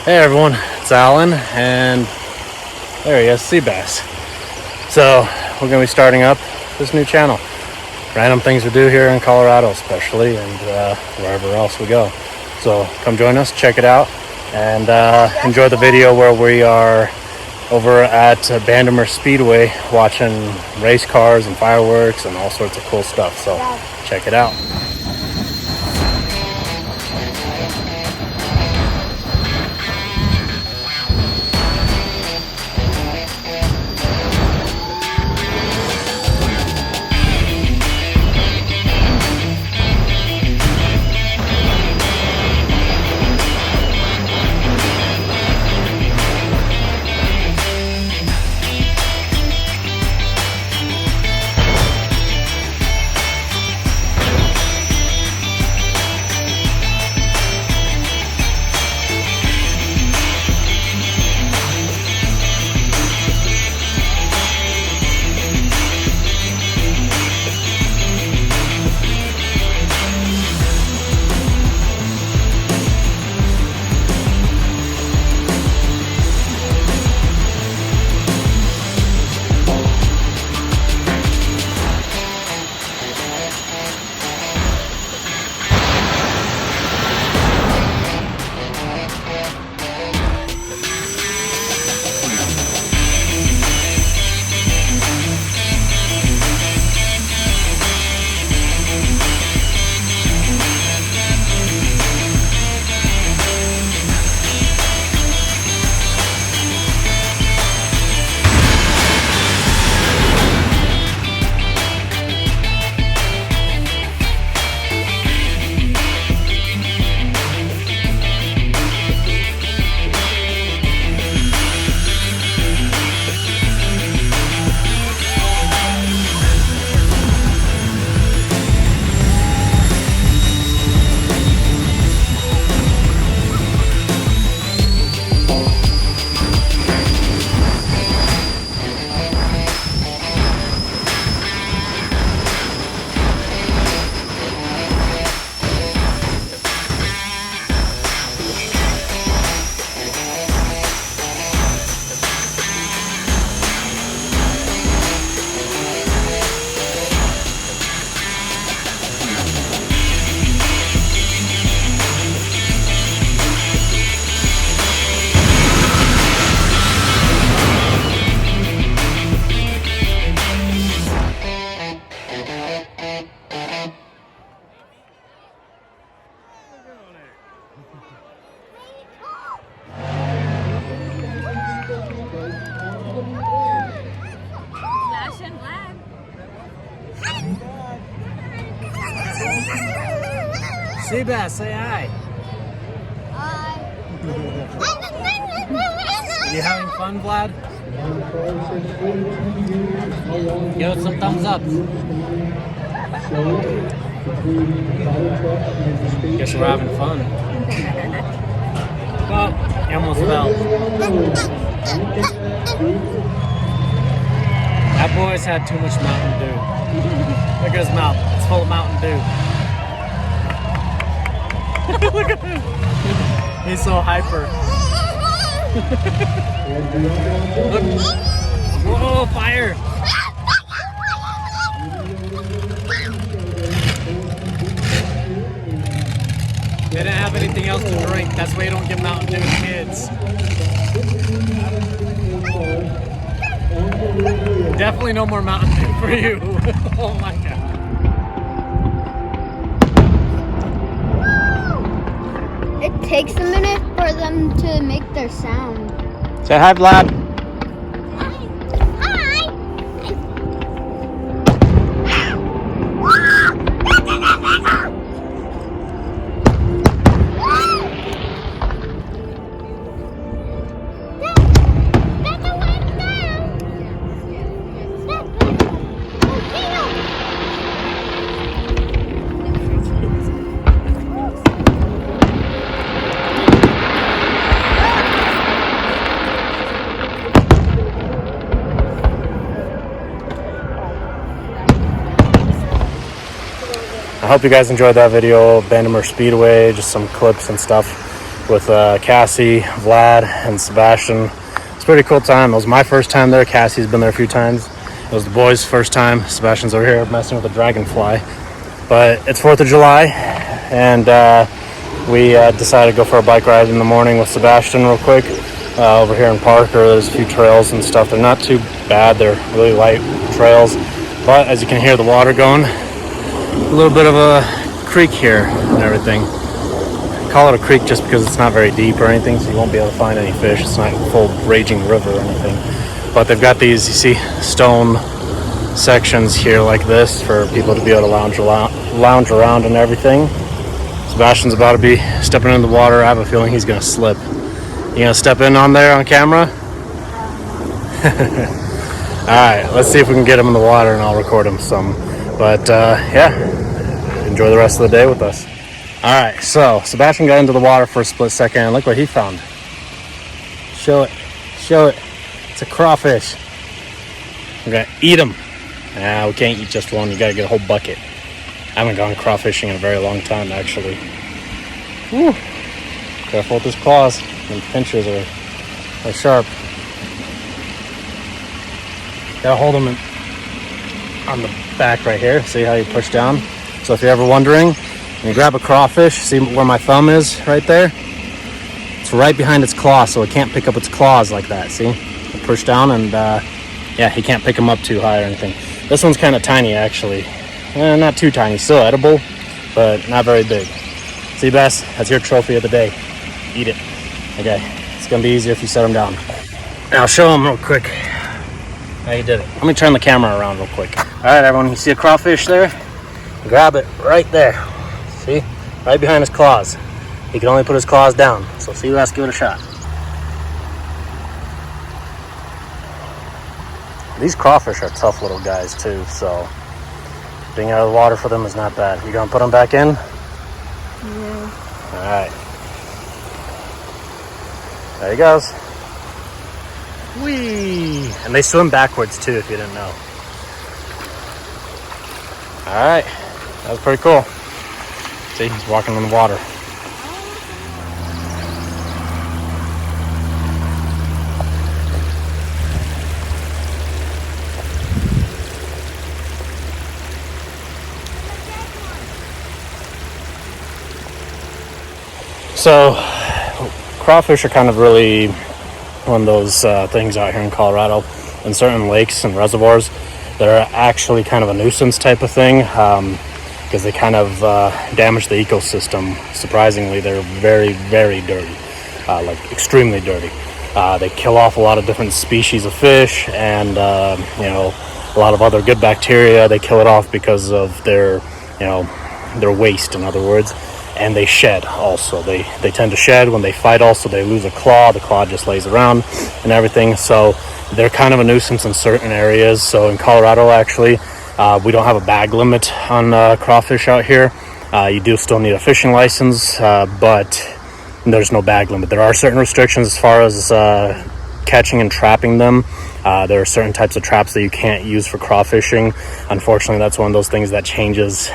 Hey everyone, it's Alan, and there he is, sea bass. So we're going to be starting up this new channel. Random things we do here in Colorado especially, and wherever else we go. So come join us, check it out, and enjoy the video where we are over at Bandamer Speedway watching race cars and fireworks and all sorts of cool stuff. So check it out. Sea bass, say hi. Hi. You having fun, Vlad? Give us some thumbs up. Guess we're having fun. Oh, he almost fell. That boy's had too much Mountain Dew. Look at his mouth. It's full of Mountain Dew. Look at him. He's so hyper. Look. Whoa, fire. They didn't have anything else to drink. That's why you don't give Mountain Dew to kids. Definitely no more Mountain Dew for you. Oh my God. It takes a minute for them to make their sound. Say hi, Vlad. I hope you guys enjoyed that video of Bandamer Speedway, just some clips and stuff. with Cassie, Vlad, and Sebastian. It's a pretty cool time. It was my first time there. Cassie's been there a few times. It was the boys' first time. Sebastian's over here messing with a dragonfly. But it's 4th of July, and we decided to go for a bike ride in the morning with Sebastian real quick. Over here in Parker, there's a few trails and stuff. They're not too bad. They're really light trails. But as you can hear the water going, a little bit of a creek here and everything. I call it a creek just because it's not very deep or anything, so you won't be able to find any fish. It's not a full raging river or anything. But they've got these, you see, stone sections here like this for people to be able to lounge around and everything. Sebastian's about to be stepping in the water. I have a feeling he's going to slip. You gonna step in on there on camera? Alright, let's see if we can get him in the water and I'll record him some. But yeah, enjoy the rest of the day with us. Alright, so Sebastian got into the water for a split second and look what he found. Show it. It's a crawfish. We're gonna eat him. Nah, we can't eat just one. You gotta get a whole bucket. I haven't gone crawfishing in a very long time, actually. Whew. Careful with his claws. And pinchers are sharp. Gotta hold them on the back right here. See how you push down? So if you're ever wondering, when you grab a crawfish, see where my thumb is right there? It's right behind its claw, so it can't pick up its claws like that, see? You push down and yeah, he can't pick them up too high or anything. This one's kind of tiny, actually. Not too tiny, still edible, but not very big. See, Bess, that's your trophy of the day. Eat it. Okay, it's gonna be easier if you set them down. Now I'll show them real quick how you did it. Let me turn the camera around real quick. All right, everyone, you see a crawfish there? Grab it right there. See, right behind his claws. He can only put his claws down. So see, let's give it a shot. These crawfish are tough little guys too, so being out of the water for them is not bad. You gonna put them back in? Yeah. All right. There he goes. Whee! And they swim backwards too, if you didn't know. Alright, that was pretty cool. See, he's walking in the water. So, crawfish are kind of really one of those things out here in Colorado. In certain lakes and reservoirs, they're actually kind of a nuisance type of thing because they kind of damage the ecosystem. Surprisingly, they're very, very dirty, like extremely dirty. They kill off a lot of different species of fish and a lot of other good bacteria. They kill it off because of their waste, in other words. And they shed also. They tend to shed when they fight also. They lose a claw. The claw just lays around and everything. So they're kind of a nuisance in certain areas. So in Colorado, actually, we don't have a bag limit on crawfish out here. You do still need a fishing license, but there's no bag limit. There are certain restrictions as far as catching and trapping them. There are certain types of traps that you can't use for crawfishing. Unfortunately, that's one of those things that changes,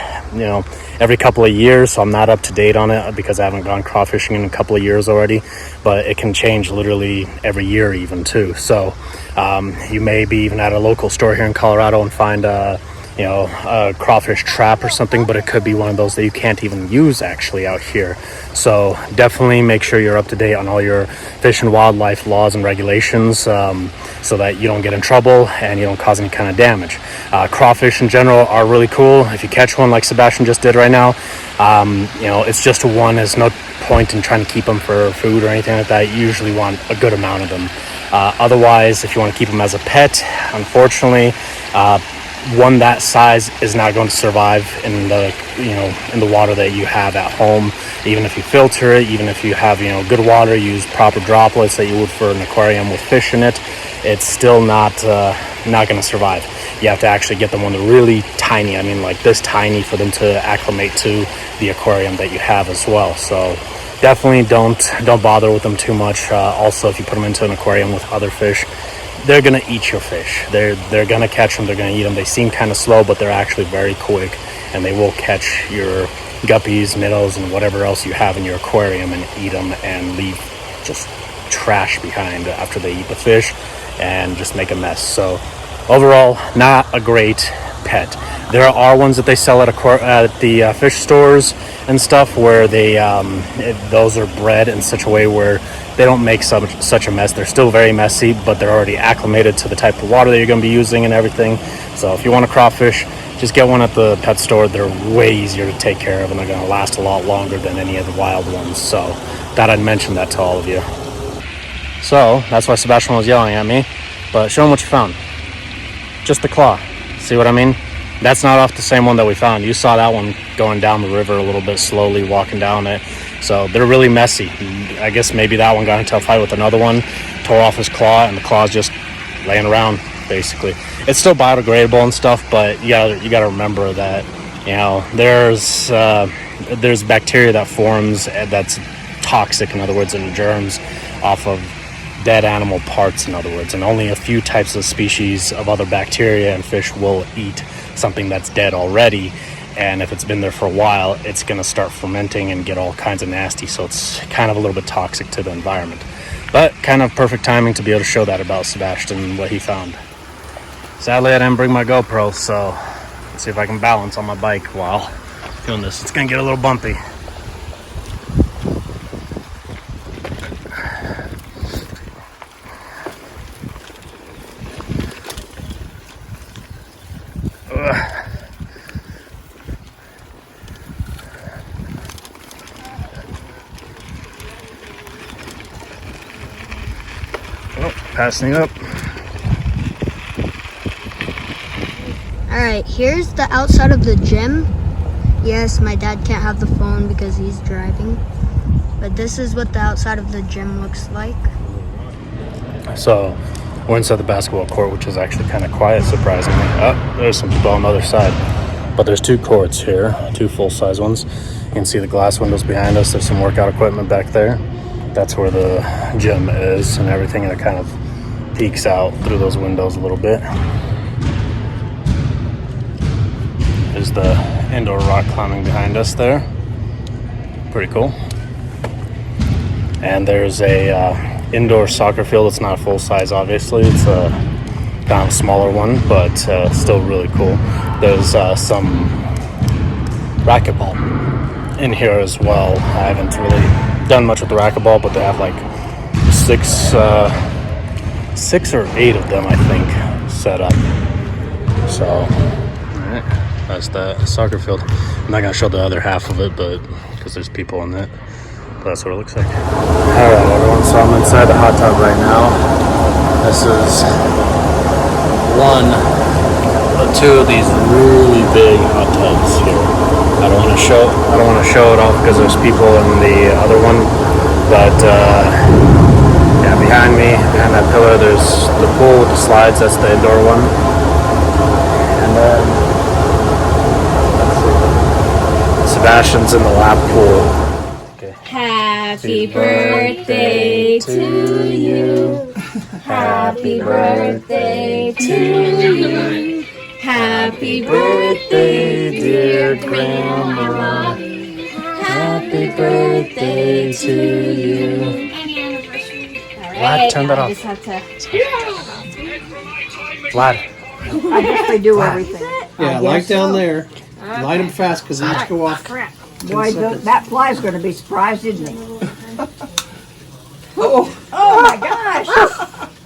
every couple of years. So I'm not up to date on it because I haven't gone crawfishing in a couple of years already. But it can change literally every year even too. So you may be even at a local store here in Colorado and find a crawfish trap or something, but it could be one of those that you can't even use actually out here. So definitely make sure you're up to date on all your fish and wildlife laws and regulations so that you don't get in trouble and you don't cause any kind of damage. Crawfish in general are really cool. If you catch one like Sebastian just did right now, it's just one. There's no point in trying to keep them for food or anything like that. You usually want a good amount of them. Otherwise, if you want to keep them as a pet, unfortunately, one that size is not going to survive in the water that you have at home. Even if you filter it, even if you have good water, use proper droplets that you would for an aquarium with fish in it, it's still not going to survive. You have to actually get them when they're really tiny. I mean, like this tiny for them to acclimate to the aquarium that you have as well. So definitely don't bother with them too much. Also, if you put them into an aquarium with other fish, they're gonna eat your fish. They're gonna catch them. They're gonna eat them. They seem kind of slow, but they're actually very quick, and they will catch your guppies, minnows, and whatever else you have in your aquarium and eat them and leave just trash behind after they eat the fish and just make a mess. So overall, not a great pet. There are ones that they sell at the fish stores and stuff where those are bred in such a way where they don't make such a mess. They're still very messy, but they're already acclimated to the type of water that you're going to be using and everything. So if you want a crawfish, just get one at the pet store. They're way easier to take care of, and they're going to last a lot longer than any of the wild ones. So thought I'd mention that to all of you. So that's why Sebastian was yelling at me, but show him what you found. Just the claw. See what I mean? That's not off the same one that we found. You saw that one going down the river a little bit slowly, walking down it. So they're really messy. I guess maybe that one got into a fight with another one, tore off his claw, and the claw's just laying around, basically. It's still biodegradable and stuff, but you gotta remember that, there's bacteria that forms that's toxic, in other words, and germs off of dead animal parts, in other words, and only a few types of species of other bacteria and fish will eat something that's dead already. And if it's been there for a while, it's going to start fermenting and get all kinds of nasty. So it's kind of a little bit toxic to the environment. But kind of perfect timing to be able to show that about Sebastian, what he found. Sadly, I didn't bring my GoPro, so let's see if I can balance on my bike while doing this. It's going to get a little bumpy. Passing up. Alright, here's the outside of the gym. Yes, my dad can't have the phone because he's driving. But this is what the outside of the gym looks like. So, we're inside the basketball court, which is actually kind of quiet, surprisingly. Oh, there's some people on the other side. But there's two courts here, two full-size ones. You can see the glass windows behind us. There's some workout equipment back there. That's where the gym is and everything, and it kind of peeks out through those windows a little bit. There's the indoor rock climbing behind us there. Pretty cool. And there's a indoor soccer field. It's not full size, obviously. It's a kind of smaller one, but still really cool. There's some racquetball in here as well. I haven't really done much with the racquetball, but they have like six or eight of them, I think, set up. So, alright, that's the soccer field. I'm not gonna show the other half of it, but because there's people in it. But that's what it looks like. Alright, everyone, so I'm inside the hot tub right now. This is one of two of these really big hot tubs here. I don't want to show it off because there's people in the other one, but yeah, behind me, behind that pillar, there's the pool with the slides. That's the indoor one. And then, let's see, Sebastian's in the lap pool. Okay. Happy birthday to you. Happy birthday to you. Happy birthday, dear Grandma. Happy birthday to you. Vlad, turn that off. Vlad. I guess they do everything. Yeah, like down there. Light them fast because they each go off. Boy, that fly's going to be surprised, isn't he? Oh my gosh!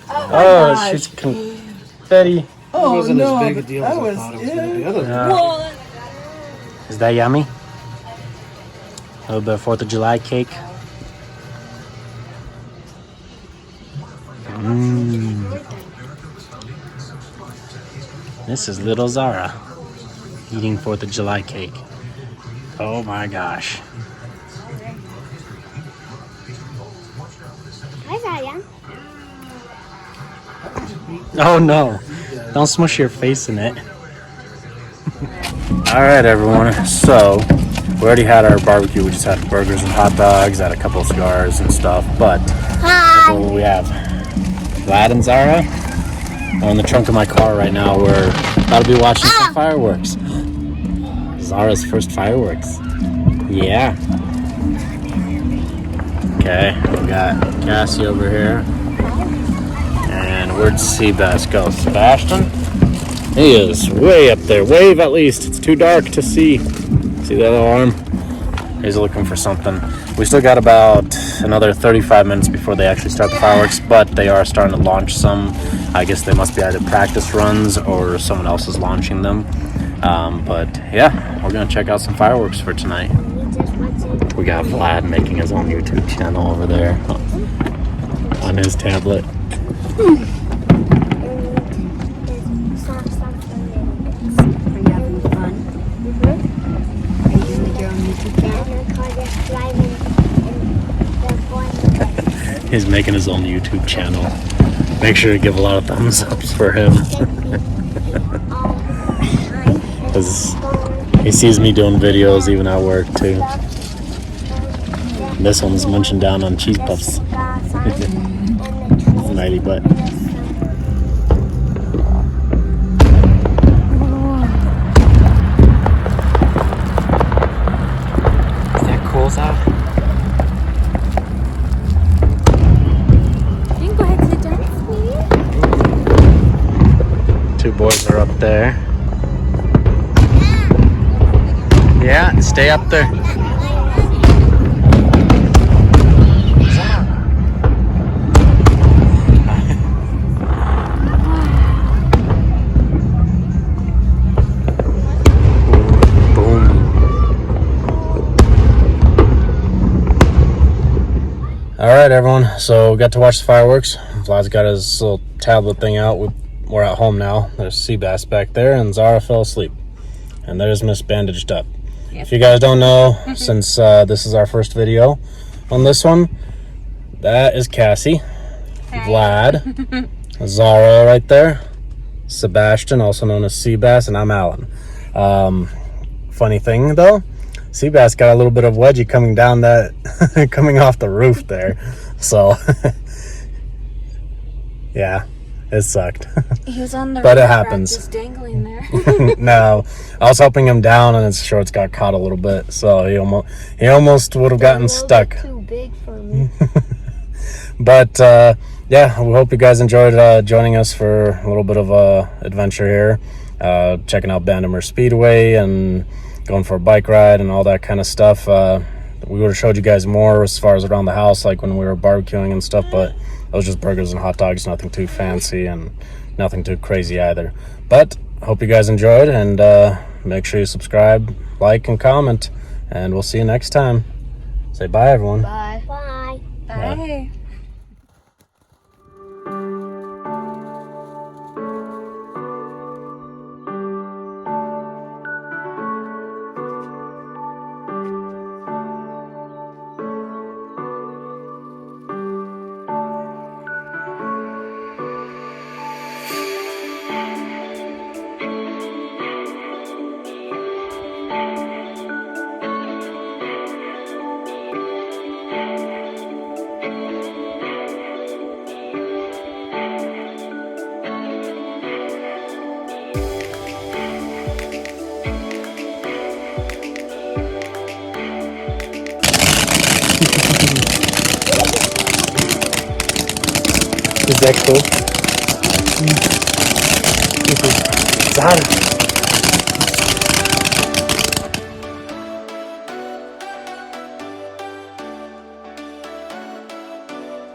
Oh, she's confetti. It wasn't as big a deal as I thought it was going to be. Other Is that yummy? A little bit of 4th of July cake. This is little Zara eating 4th of July cake. Oh my gosh. Hi, Zaya. Oh no. Don't smush your face in it. Alright, everyone. So, we already had our barbecue. We just had burgers and hot dogs, had a couple of cigars and stuff. But, what do we have? Vlad and Zara are in the trunk of my car right now. We're about to be watching some fireworks. Zara's first fireworks. Yeah. Okay, we got Cassie over here. And where'd sea bass go? Sebastian? He is way up there. Wave at least. It's too dark to see. See that little arm? He's looking for something. We still got about another 35 minutes before they actually start the fireworks, but they are starting to launch some. I guess they must be either practice runs or someone else is launching them. But yeah, we're gonna check out some fireworks for tonight. We got Vlad making his own YouTube channel over there on his tablet. Are you having fun? Are you doing your own YouTube channel? He's making his own YouTube channel. Make sure to give a lot of thumbs ups for him. Because he sees me doing videos even at work too. This one's munching down on cheese puffs. Nighty butt. Is that cool, Zach? You can go ahead and sit down, sweetie. Two boys are up there. Yeah, stay up there. Alright everyone, so we got to watch the fireworks. Vlad's got his little tablet thing out. We're at home now. There's sea bass back there and Zara fell asleep. And there's Miss Bandaged Up. Yep. If you guys don't know, since this is our first video on this one, that is Cassie, Vlad, Zara right there, Sebastian, also known as Seabass, and I'm Alan. Funny thing though, Seabass got a little bit of wedgie coming down that, coming off the roof there. So, yeah, it sucked. He was on the But it roof rack happens. just dangling there. No, I was helping him down and his shorts got caught a little bit. So he almost would have gotten stuck. Too big for me. But yeah, we hope you guys enjoyed joining us for a little bit of a adventure here, checking out Bandamer Speedway and going for a bike ride and all that kind of stuff. We would have showed you guys more as far as around the house, like when we were barbecuing and stuff, but it was just burgers and hot dogs, nothing too fancy and nothing too crazy either. But hope you guys enjoyed, and make sure you subscribe, like, and comment, and we'll see you next time. Say bye, everyone. Bye. Bye. Bye. Is that cool? Zara.